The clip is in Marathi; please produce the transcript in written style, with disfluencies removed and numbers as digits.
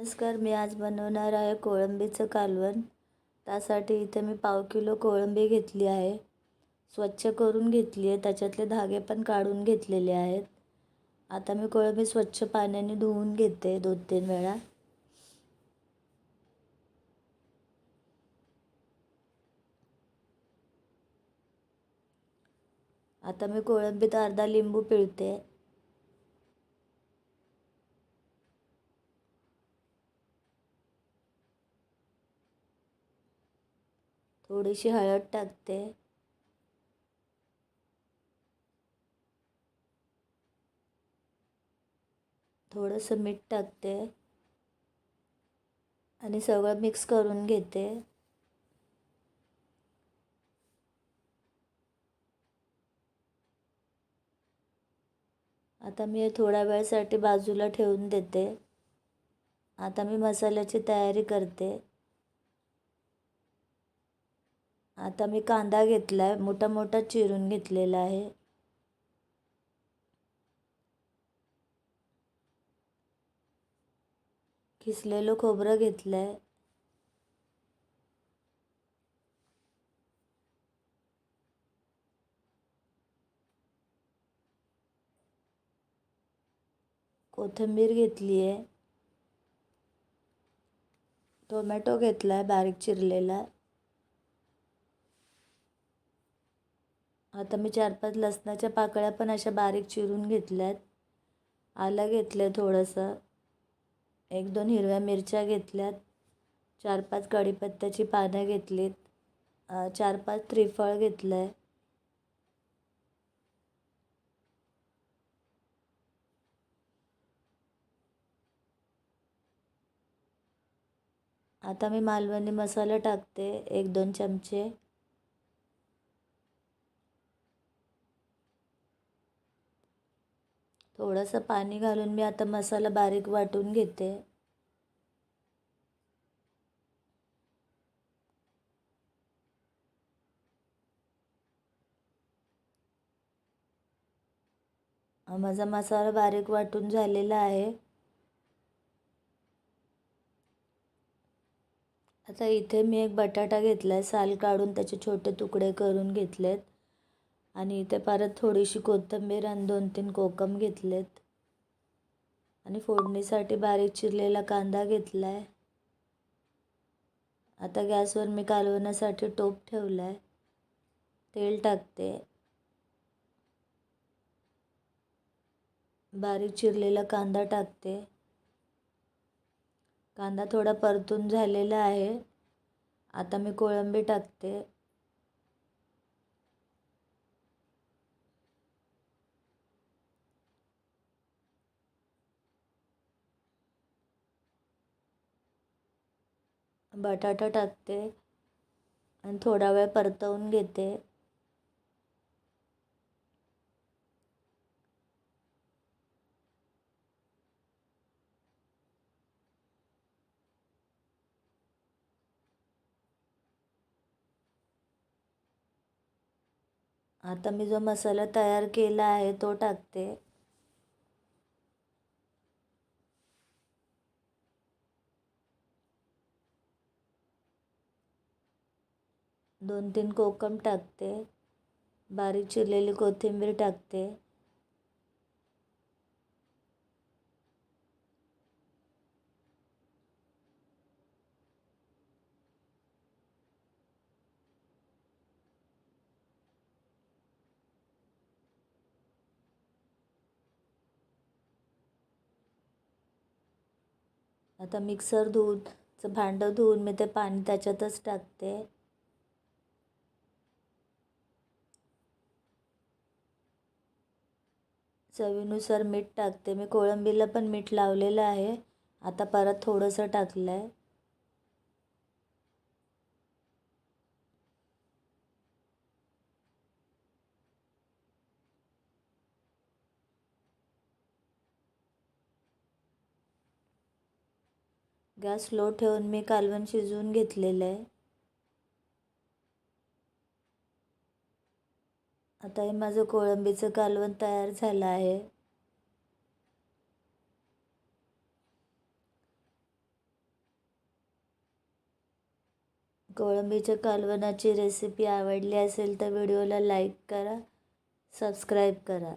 नमस्कार. मी आज बनवणार आहे कोळंबीचं कालवण. त्यासाठी इथे मी पाव किलो कोळंबी घेतली आहे. स्वच्छ करून घेतली आहे. त्याच्यातले धागे पण काढून घेतलेले आहेत. आता मी कोळंबी स्वच्छ पाण्याने धुवून घेते 2-3 वेळा. आता मी कोळंबीत अर्धा लिंबू पिळते. थोडीशी हळद टाकते. थोडंसं मीठ टाकते आणि सगळं मिक्स करून घेते. आता मी हे थोड्या वेळासाठी बाजूला ठेवून देते. आता मी मसाल्याची तयारी करते. आता मी कांदा घेतला आहे, मोठा मोठा चिरून घेतलेला आहे. किसलेलं खोबरं घेतलं आहे. कोथिंबीर घेतली आहे. टोमॅटो घेतला आहे बारीक चिरलेला. आता मी 4-5 लसणाच्या पाकळ्या पण अशा बारीक चिरून घेतल्यात. आलं घेतलं थोडंसं. 1-2 हिरव्या मिरच्या घेतल्यात. 4-5 कढीपत्त्याची पानं घेतलीत. 4-5 त्रिफळ घेतलं आहे. आता मी मालवणी मसाला टाकते 1-2 चमचे. थोडंसं पाणी घालून मी आता मसाला बारीक वाटून घेते. माझा मसाला बारीक वाटून झालेला आहे. आता इथे मी एक बटाटा घेतला आहे, साल काढून त्याचे छोटे तुकडे करून घेतलेत. आणि इथे परत थोडीशी कोथिंबीर आणि 2-3 कोकम घेतलेत. आणि फोडणीसाठी बारीक चिरलेला कांदा घेतला आहे. आता गॅसवर मी कालवण्यासाठी टोप ठेवला आहे. तेल टाकते. बारीक चिरलेला कांदा टाकते. कांदा थोडा परतून झालेला आहे. आता मी कोळंबी टाकते. बटाटा टाकते आणि थोडा वेळ परतवून घेते. आता मी जो मसाला तयार केला आहे तो टाकते. दोन 3 कोकम टाकते. बारीक चिरलेली कोथिंबीर टाकते. आता मिक्सर भांडं धुवून मी ते पाणी त्याच्यातच टाकते. चवीनुसार मीठ टाकते. मी कोळंबीला पण मीठ लावलेलं आहे. आता परत थोडंसं टाकलं आहे. गॅस स्लो ठेवून मी कालवण शिजवून घेतलेलं आहे. आता हे माझं कोळंबीचं कालवण तयार झालं आहे. कोळंबीच्या कालवणाची रेसिपी आवडली असेल तर व्हिडिओला लाईक करा, सबस्क्राईब करा.